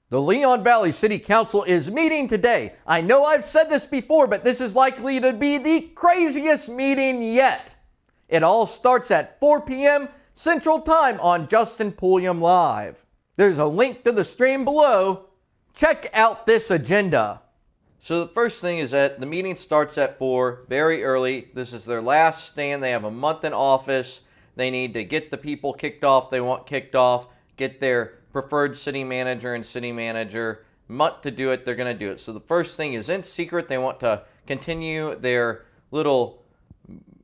The Leon Valley City Council is meeting today. I know I've said this before, but this is likely to be the craziest meeting yet. It all starts at 4 p.m. Central Time on Justin Pulliam Live. There's a link to the stream below. Check out this agenda. So the first thing is that the meeting starts at 4, very early. This is their last stand. They have a month in office. They need to get the people kicked off they want kicked off, get their preferred city manager and city manager month to do it. They're going to do it. So the first thing is in secret. They want to continue their little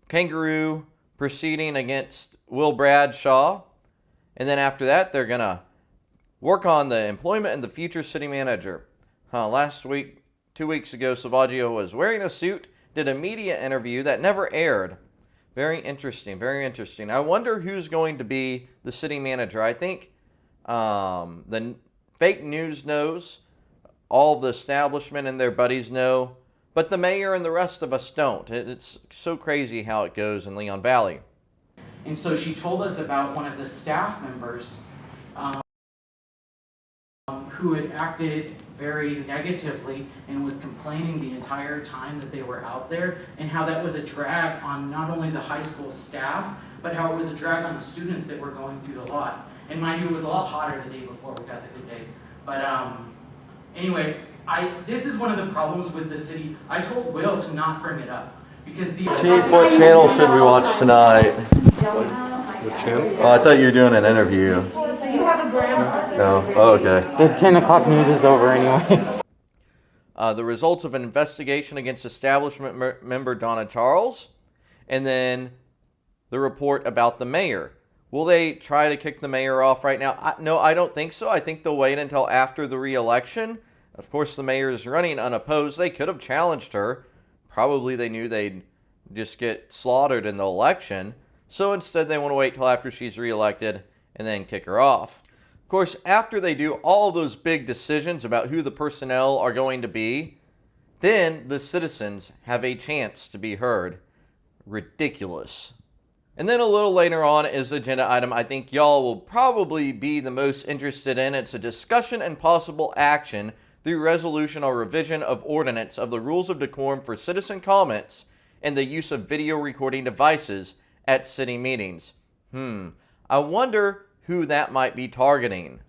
kangaroo proceeding against Will Bradshaw. And then after that, they're going to work on the employment and the future city manager. Last week, 2 weeks ago, Salvaggio was wearing a suit, did a media interview that never aired. Very interesting, very interesting. I wonder who's going to be the city manager. I think the fake news knows, all the establishment and their buddies know, but the mayor and the rest of us don't. It's so crazy how it goes in Leon Valley. And so she told us about one of the staff members who had acted very negatively and was complaining the entire time that they were out there, and how that was a drag on not only the high school staff, but how it was a drag on the students that were going through the lot. And mind you, it was a lot hotter the day before we got the good day. But anyway, this is one of the problems with the city. I told Will to not bring it up because the Chief, what channel should we watch tonight? What channel? Oh, I thought you were doing an interview. You have a grandma? No. Oh, okay. The 10 o'clock news is over anyway. The results of an investigation against establishment member Donna Charles, and then the report about the mayor. Will they try to kick the mayor off right now? No, I don't think so. I think they'll wait until after the re-election. Of course, the mayor is running unopposed. They could have challenged her. Probably they knew they'd just get slaughtered in the election. So instead, they want to wait till after she's re-elected and then kick her off. Of course, after they do all those big decisions about who the personnel are going to be, then the citizens have a chance to be heard. Ridiculous. And then a little later on is the agenda item I think y'all will probably be the most interested in. It's a discussion and possible action through resolution or revision of ordinance of the rules of decorum for citizen comments and the use of video recording devices at city meetings. I wonder who that might be targeting.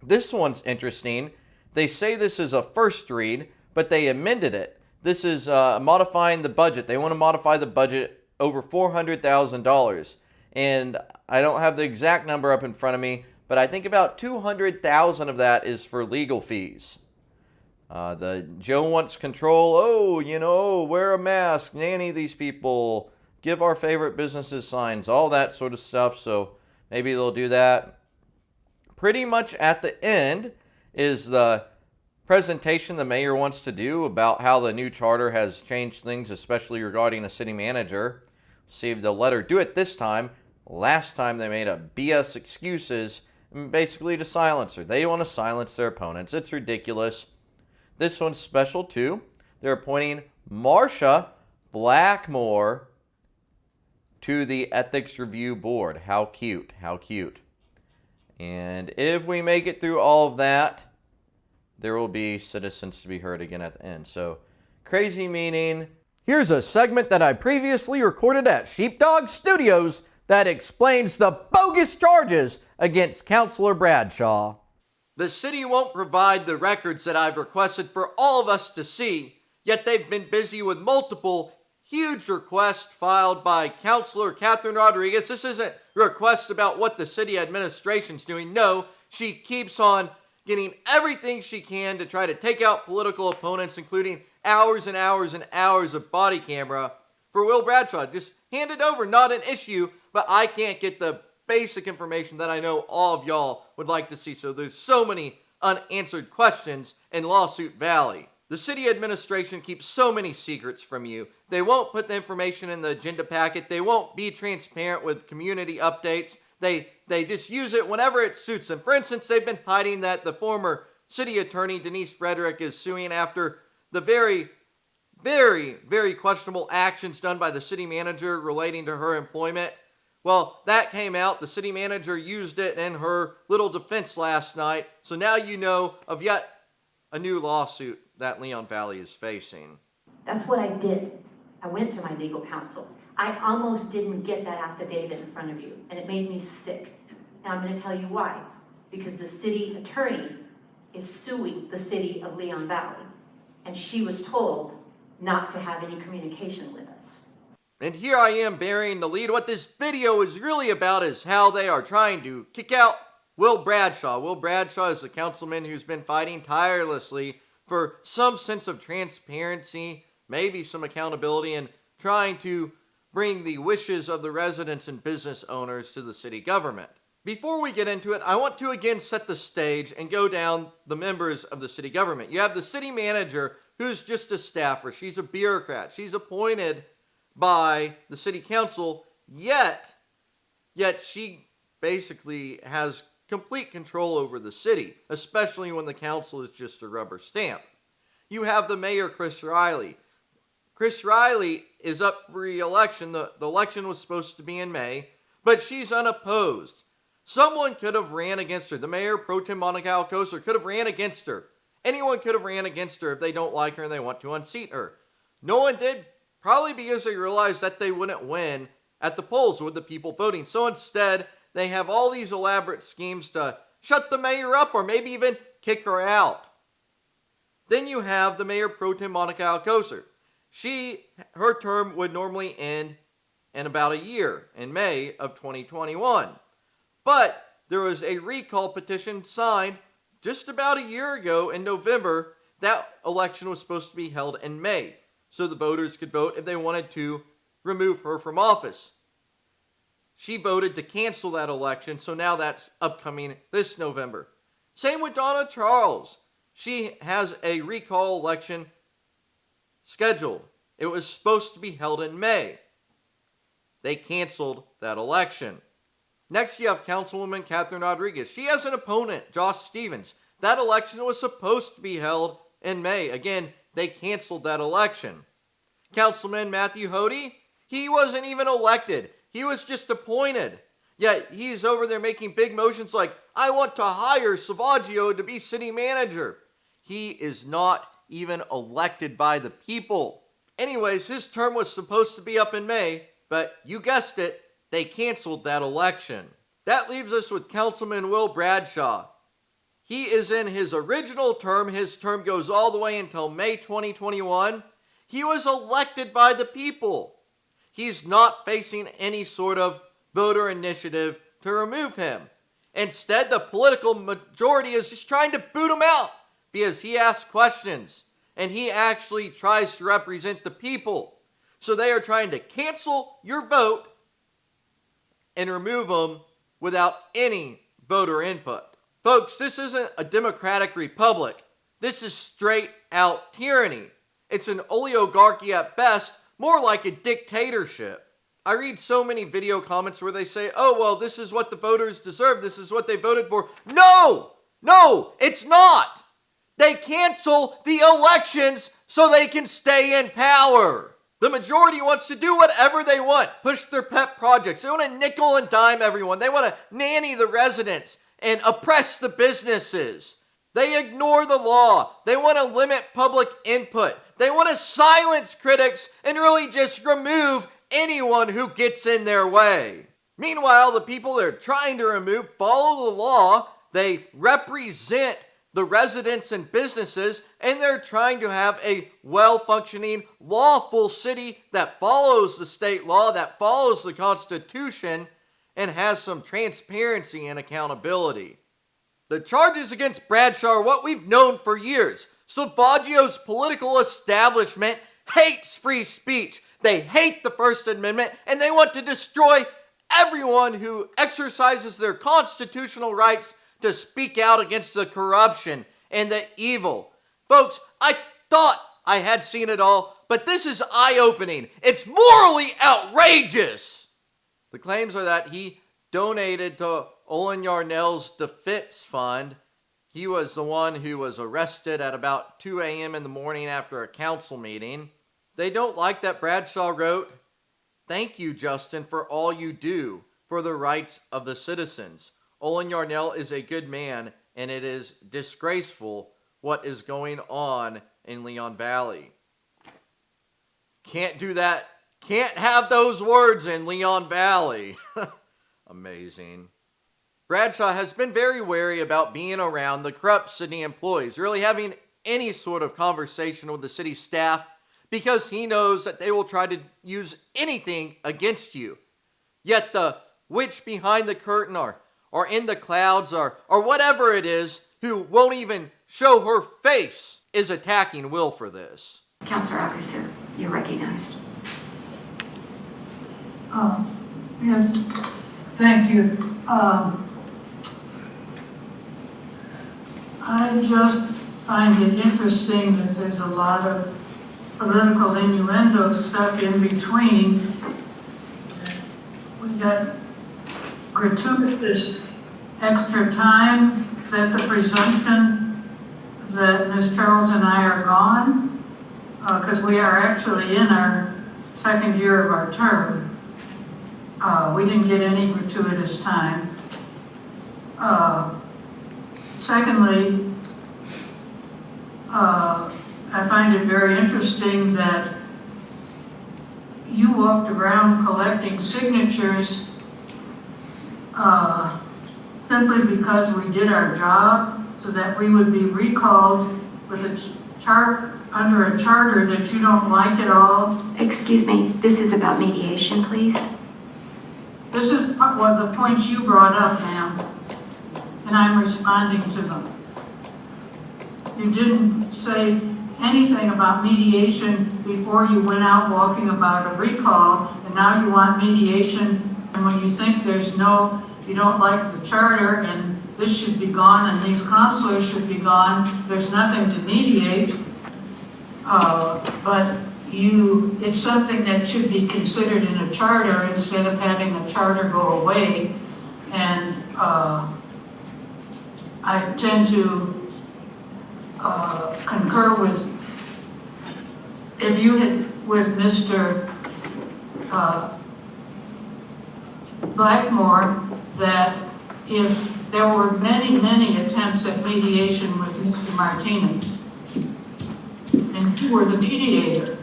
This one's interesting. They say this is a first read, but they amended it. This is modifying the budget. They want to modify the budget over $400,000. And I don't have the exact number up in front of me, but I think about $200,000 of that is for legal fees. The Joe wants control. Oh, wear a mask, nanny these people, give our favorite businesses signs, all that sort of stuff. So maybe they'll do that. Pretty much at the end is the presentation the mayor wants to do about how the new charter has changed things, especially regarding a city manager. See if they'll let her do it this time. Last time they made a BS excuses, basically to silence her. They want to silence their opponents. It's ridiculous. This one's special too. They're appointing Marsha Blackmore to the Ethics Review Board. How cute, how cute. And if we make it through all of that, there will be citizens to be heard again at the end. So, crazy meeting. Here's a segment that I previously recorded at Sheepdog Studios that explains the bogus charges against Councilor Bradshaw. The city won't provide the records that I've requested for all of us to see, yet they've been busy with multiple huge requests filed by Councilor Catherine Rodriguez. This isn't a request about what the city administration's doing. No, she keeps on getting everything she can to try to take out political opponents, including hours and hours and hours of body camera for Will Bradshaw. Just hand it over, not an issue, but I can't get the basic information that I know all of y'all would like to see. So there's so many unanswered questions in Lawsuit Valley. The city administration keeps so many secrets from you. They won't put the information in the agenda packet. They won't be transparent with community updates. They just use it whenever it suits them. For instance, they've been hiding that the former city attorney, Denise Frederick, is suing after the very, very, very questionable actions done by the city manager relating to her employment. Well, that came out. The city manager used it in her little defense last night. So now you know of yet a new lawsuit that Leon Valley is facing. That's what I did. I went to my legal counsel. I almost didn't get that affidavit in front of you, and it made me sick. And I'm going to tell you why. Because the city attorney is suing the city of Leon Valley, and she was told not to have any communication with us. And here I am burying the lead. What this video is really about is how they are trying to kick out Will Bradshaw. Will Bradshaw is a councilman who's been fighting tirelessly for some sense of transparency, maybe some accountability, and trying to bring the wishes of the residents and business owners to the city government. Before we get into it, I want to again set the stage and go down the members of the city government. You have the city manager, who's just a staffer. She's a bureaucrat. She's appointed by the city council, yet she basically has complete control over the city, especially when the council is just a rubber stamp. You have the mayor, Chris Riley. Chris Riley is up for re-election. The election was supposed to be in May, but she's unopposed. Someone could have ran against her. The mayor, Pro Tem Monica Alcocer, could have ran against her. Anyone could have ran against her if they don't like her and they want to unseat her. No one did, probably because they realized that they wouldn't win at the polls with the people voting. So instead, they have all these elaborate schemes to shut the mayor up or maybe even kick her out. Then you have the mayor, Pro Tem Monica Alcocer. Her term would normally end in about a year, in May of 2021. But there was a recall petition signed just about a year ago in November. That election was supposed to be held in May, so the voters could vote if they wanted to remove her from office. She voted to cancel that election, so now that's upcoming this November. Same with Donna Charles. She has a recall election scheduled. It was supposed to be held in May. They canceled that election. Next, you have Councilwoman Catherine Rodriguez. She has an opponent, Josh Stevens. That election was supposed to be held in May. Again, they canceled that election. Councilman Matthew Hody, he wasn't even elected. He was just appointed. Yet he's over there making big motions like, I want to hire Salvaggio to be city manager. He is not even elected by the people. Anyways, his term was supposed to be up in May, but you guessed it, they canceled that election. That leaves us with Councilman Will Bradshaw. He is in his original term. His term goes all the way until May 2021. He was elected by the people. He's not facing any sort of voter initiative to remove him. Instead, the political majority is just trying to boot him out because he asks questions and he actually tries to represent the people. So they are trying to cancel your vote and remove them without any voter input. Folks, this isn't a democratic republic. This is straight out tyranny. It's an oligarchy at best, more like a dictatorship. I read so many video comments where they say, oh, well, this is what the voters deserve. This is what they voted for. No, it's not. They cancel the elections so they can stay in power. The majority wants to do whatever they want, push their pet projects. They want to nickel and dime everyone. They want to nanny the residents and oppress the businesses. They ignore the law. They want to limit public input. They want to silence critics and really just remove anyone who gets in their way. Meanwhile, the people they're trying to remove follow the law. They represent the residents and businesses, and they're trying to have a well-functioning, lawful city that follows the state law, that follows the Constitution, and has some transparency and accountability. The charges against Bradshaw are what we've known for years. Salvaggio's political establishment hates free speech. They hate the First Amendment, and they want to destroy everyone who exercises their constitutional rights to speak out against the corruption and the evil. Folks, I thought I had seen it all, but this is eye-opening. It's morally outrageous. The claims are that he donated to Olin Yarnell's defense fund. He was the one who was arrested at about 2 a.m. in the morning after a council meeting. They don't like that Bradshaw wrote, "Thank you, Justin, for all you do. for the rights of the citizens. Olin Yarnell is a good man, and it is disgraceful what is going on in Leon Valley. Can't do that. Can't have those words in Leon Valley. Amazing. Bradshaw has been very wary about being around the corrupt city employees, really having any sort of conversation with the city staff, because he knows that they will try to use anything against you. Yet the witch behind the curtain or in the clouds or whatever it is, who won't even show her face, is attacking Will for this. Counselor Officer, you're recognized. Yes, thank you. I just find it interesting that there's a lot of political innuendo stuck in between. We got gratuitous extra time, that the presumption that Ms. Charles and I are gone, because we are actually in our second year of our term. We didn't get any gratuitous time. Secondly, I find it very interesting that you walked around collecting signatures simply because we did our job, so that we would be recalled with under a charter that you don't like at all. Excuse me, this is about mediation, please. This is one of the points you brought up, ma'am, and I'm responding to them. You didn't say anything about mediation before you went out walking about a recall, and now you want mediation, and when you think you don't like the charter, and this should be gone, and these counselors should be gone, there's nothing to mediate, but it's something that should be considered in a charter instead of having a charter go away. And I tend to concur with, if you had, with Mr. Blackmore, that if there were many attempts at mediation with Mr. Martinez, and you were the mediator,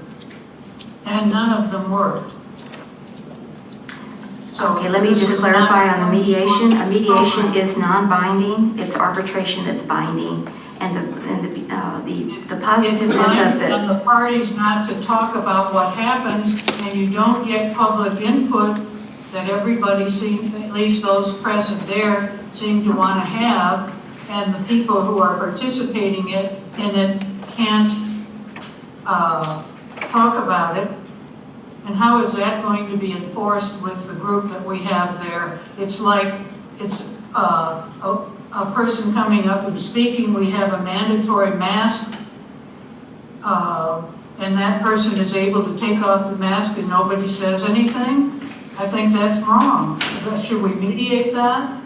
and none of them worked. So Okay, let me just clarify on the mediation. A mediation is non-binding. It's arbitration that's binding. And the positiveness It's binding of on the parties not to talk about what happens, and you don't get public input that everybody seems, at least those present there, seem to want to have, and the people who are participating in it can't talk about it. And how is that going to be enforced with the group that we have there? It's like it's a person coming up and speaking. We have a mandatory mask, and that person is able to take off the mask and nobody says anything. I think that's wrong. Should we mediate that?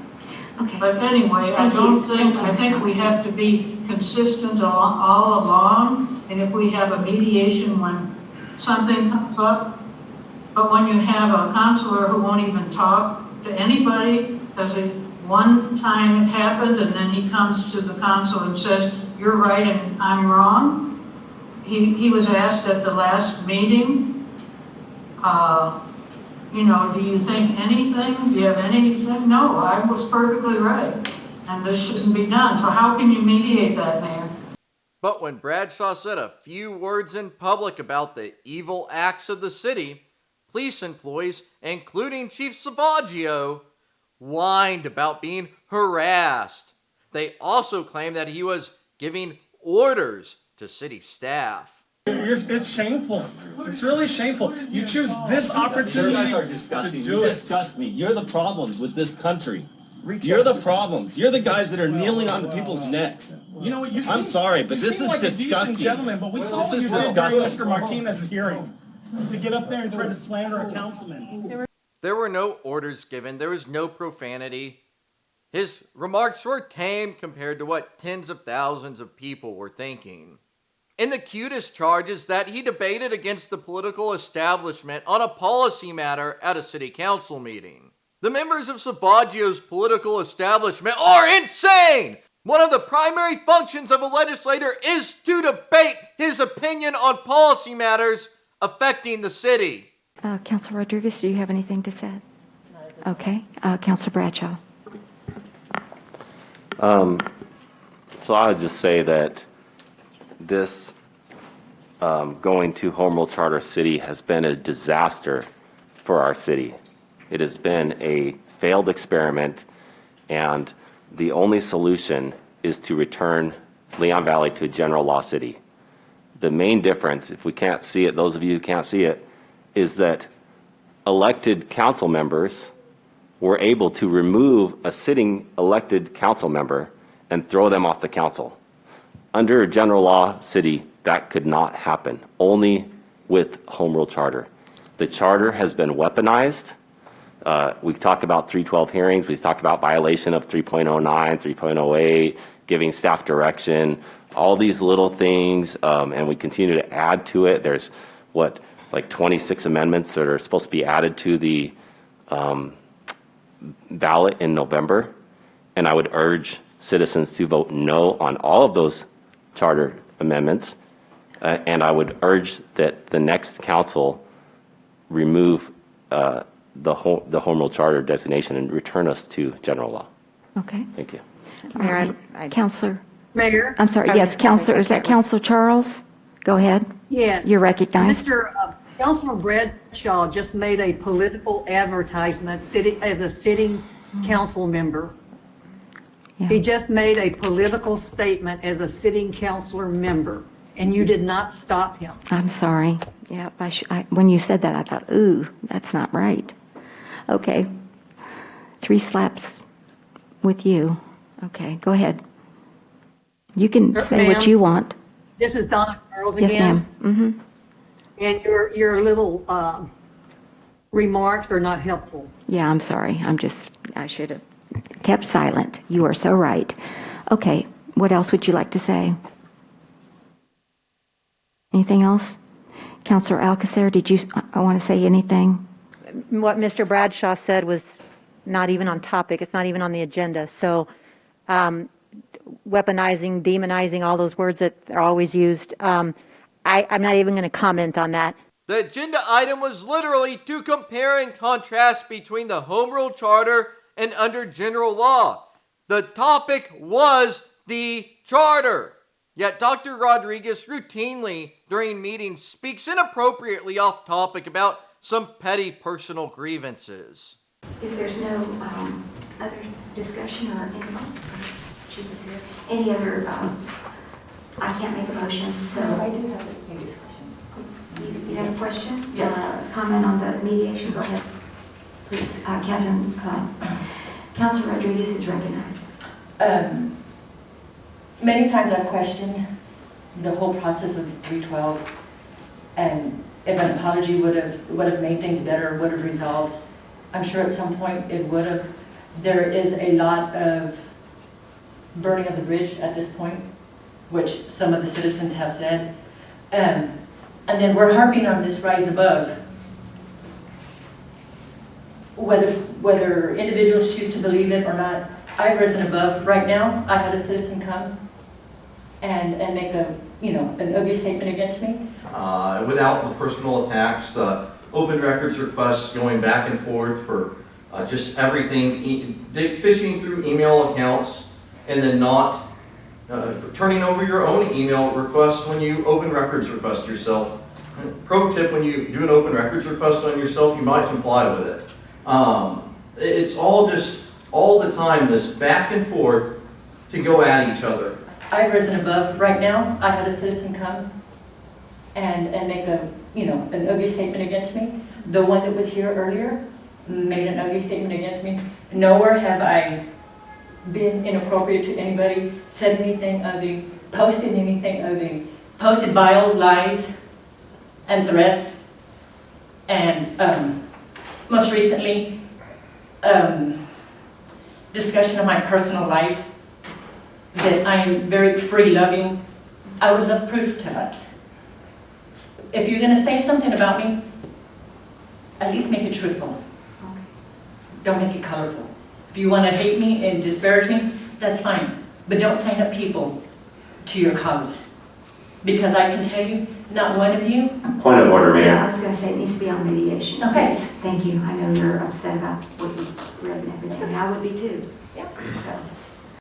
Okay. But anyway, I think we have to be consistent all along. And if we have a mediation when something comes up, but when you have a counselor who won't even talk to anybody, because one time it happened and then he comes to the council and says, you're right and I'm wrong. He was asked at the last meeting, do you think anything? Do you have anything? No, I was perfectly right. And this shouldn't be done. So how can you mediate that, Mayor? But when Bradshaw said a few words in public about the evil acts of the city, police employees, including Chief Salvaggio, whined about being harassed. They also claimed that he was giving orders to city staff. It's shameful. It's really shameful. You choose this opportunity You guys are disgusting. to do You it. disgust me. You're the problems with this country. You're the problems. You're the guys that are kneeling onto people's necks. You know what? I'm sorry, but you this seem is like disgusting. A decent gentleman, but we saw what you did during Mr. Martinez's hearing to get up there and try to slander a councilman. There were no orders given. There was no profanity. His remarks were tame compared to what tens of thousands of people were thinking. And the cutest charge is that he debated against the political establishment on a policy matter at a city council meeting. The members of Salvaggio's political establishment are insane! One of the primary functions of a legislator is to debate his opinion on policy matters affecting the city. Councilor Rodriguez, do you have anything to say? Okay. Councilor Bradshaw. So I would just say that this going to Home Rule Charter City has been a disaster for our city. It has been a failed experiment, and the only solution is to return Leon Valley to a general law city. The main difference, if we can't see it, those of you who can't see it, is that elected council members were able to remove a sitting elected council member and throw them off the council. Under a general law city, that could not happen, only with Home Rule Charter. The charter has been weaponized. We talk about 312 hearings, we talk about violation of 3.09, 3.08, giving staff direction, all these little things, and we continue to add to it. There's like 26 amendments that are supposed to be added to the ballot in November, and I would urge citizens to vote no on all of those charter amendments, and I would urge that the next council remove the Home Rule Charter designation and return us to general law. Okay. Thank you. All right. Counselor. Mayor? I'm sorry. Yes, Counselor. Is that Counselor Charles? Go ahead. Yes. You're recognized. Councilor Bradshaw just made a political advertisement as a sitting council member. Yeah. He just made a political statement as a sitting councilor member, and you did not stop him. I'm sorry. Yeah, when you said that, I thought, ooh, that's not right. Okay. 3 slaps with you. Okay, go ahead. You can say what you want. This is Donna Charles Yes, again. ma'am. Mm-hmm. And your little remarks are not helpful. Yeah, I'm sorry. I should have kept silent. You are so right. Okay, what else would you like to say? Anything else? Councilor Alcacer, did you want to say anything? What Mr. Bradshaw said was not even on topic. It's not even on the agenda. So weaponizing, demonizing, all those words that are always used, I'm not even going to comment on that. The agenda item was literally to compare and contrast between the Home Rule Charter and under general law. The topic was the charter. Yet Dr. Rodriguez routinely during meetings speaks inappropriately off topic about some petty personal grievances. If there's no other discussion or any other, I can't make a motion, so. I do have a discussion. You have a question? Yes. Comment on the mediation? Go ahead, please. Catherine, Councilor Rodriguez is recognized. Many times I've questioned the whole process of 312, and if an apology would have made things better, would have resolved. I'm sure at some point it would have. There is a lot of burning of the bridge at this point, which some of the citizens have said. And then we're harping on this rise above. Whether individuals choose to believe it or not, I've risen above. Right now, I had a citizen come and make an ugly statement against me. Without the personal attacks, the open records requests going back and forth for just everything, fishing through email accounts, and then not turning over your own email requests when you open records request yourself. Pro tip, when you do an open records request on yourself, you might comply with it. It's all the time, this back and forth to go at each other. I've risen above. Right now, I had a citizen come and make an ugly statement against me. The one that was here earlier made an ugly statement against me. Nowhere have I been inappropriate to anybody, said anything ugly, posted anything ugly, posted vile lies and threats, and most recently, discussion of my personal life, that I am very free-loving. I would love proof to that. If you're going to say something about me, at least make it truthful. don't make it colorful. If you want to hate me and disparage me, that's fine. But don't sign up people to your cause. Because I can tell you, not one of you. Point of order, Mayor. Yeah, I was going to say it needs to be on mediation. Okay. Please. Thank you. I know you're upset about what you read and everything. And I would be too. Yeah. So.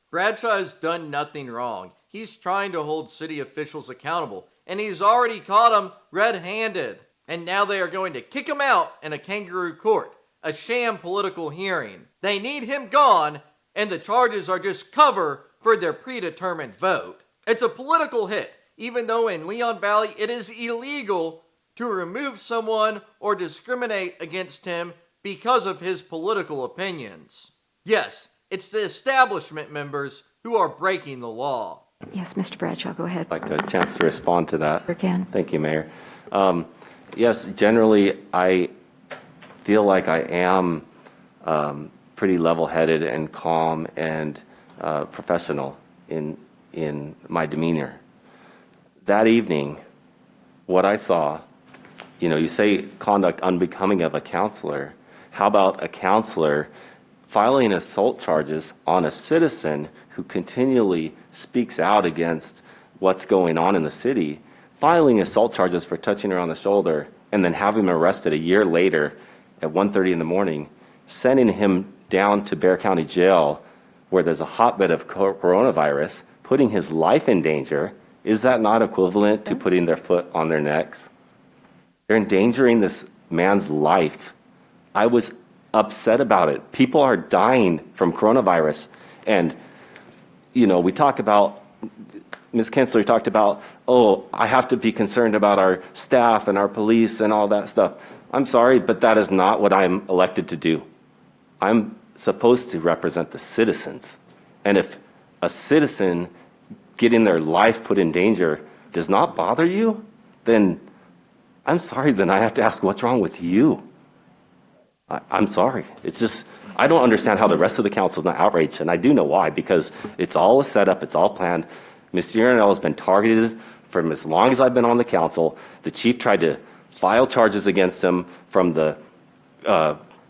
Bradshaw has done nothing wrong. He's trying to hold city officials accountable, and he's already caught them red-handed. And now they are going to kick him out in a kangaroo court, a sham political hearing. They need him gone, and the charges are just cover for their predetermined vote. It's a political hit, even though in Leon Valley it is illegal to remove someone or discriminate against him because of his political opinions. Yes, it's the establishment members who are breaking the law. Yes, Mr. Bradshaw, go ahead. I'd like a chance to respond to that. You can. Thank you, Mayor. Yes, generally, I feel like I am pretty level-headed and calm and professional in my demeanor. That evening, what I saw, you say conduct unbecoming of a counselor. How about a counselor filing assault charges on a citizen who continually speaks out against what's going on in the city, filing assault charges for touching her on the shoulder, and then having him arrested a year later at 1:30 in the morning, sending him down to Bexar County Jail where there's a hotbed of coronavirus, putting his life in danger. Is that not equivalent to putting their foot on their necks? They're endangering this man's life. I was upset about it. People are dying from coronavirus. And, we talk about, Ms. Kinsler talked about, I have to be concerned about our staff and our police and all that stuff. I'm sorry, but that is not what I'm elected to do. I'm supposed to represent the citizens. And if a citizen getting their life put in danger does not bother you, then I'm sorry, then I have to ask, what's wrong with you? I'm sorry. It's just, I don't understand how the rest of the council is not outraged, and I do know why, because it's all a setup, it's all planned. Mr. Urinell has been targeted from as long as I've been on the council. The chief tried to file charges against him from the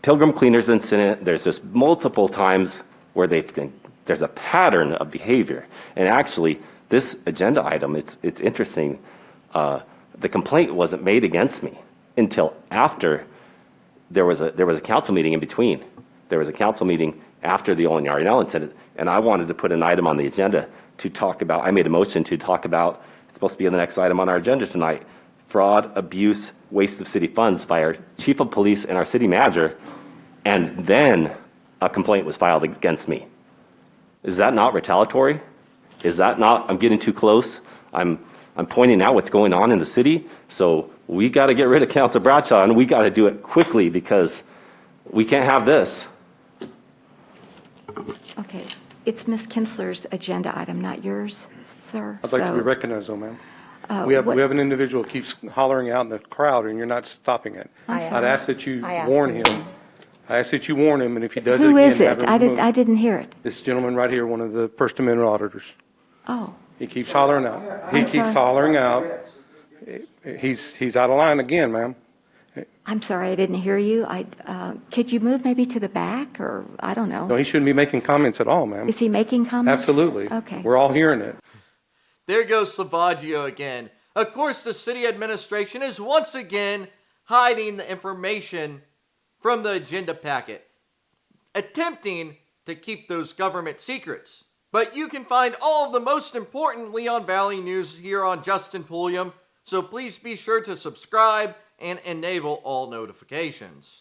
Pilgrim Cleaners incident. There's just multiple times where there's a pattern of behavior. And actually, this agenda item, it's interesting. The complaint wasn't made against me until after there was a council meeting in between. There was a council meeting after the Olin Yarnell incident, and I wanted to put an item on the agenda to talk about, I made a motion to talk about, it's supposed to be the next item on our agenda tonight, fraud, abuse, waste of city funds by our chief of police and our city manager, and then a complaint was filed against me. Is that not retaliatory? Is that not, I'm getting too close? I'm pointing out what's going on in the city, so we got to get rid of Councilor Bradshaw, and we got to do it quickly because we can't have this. Okay. It's Ms. Kinsler's agenda item, not yours, sir. I'd like to be So, recognized, though, ma'am. We have an individual who keeps hollering out in the crowd, and you're not stopping it. I'd ask that you warn him. I ask that you warn him, and if he does it Who again, is it? have him removed. I didn't hear it. This gentleman right here, one of the First Amendment auditors. Oh, He keeps hollering out. He I'm keeps sorry. hollering out. He's out of line again, ma'am. I'm sorry, I didn't hear you. Could you move maybe to the back, or I don't know. No, he shouldn't be making comments at all, ma'am. Is he making comments? Absolutely. Okay. We're all hearing it. There goes Salvaggio again. Of course, the city administration is once again hiding the information from the agenda packet, attempting to keep those government secrets. But you can find all of the most important Leon Valley news here on Justin Pulliam, so please be sure to subscribe and enable all notifications.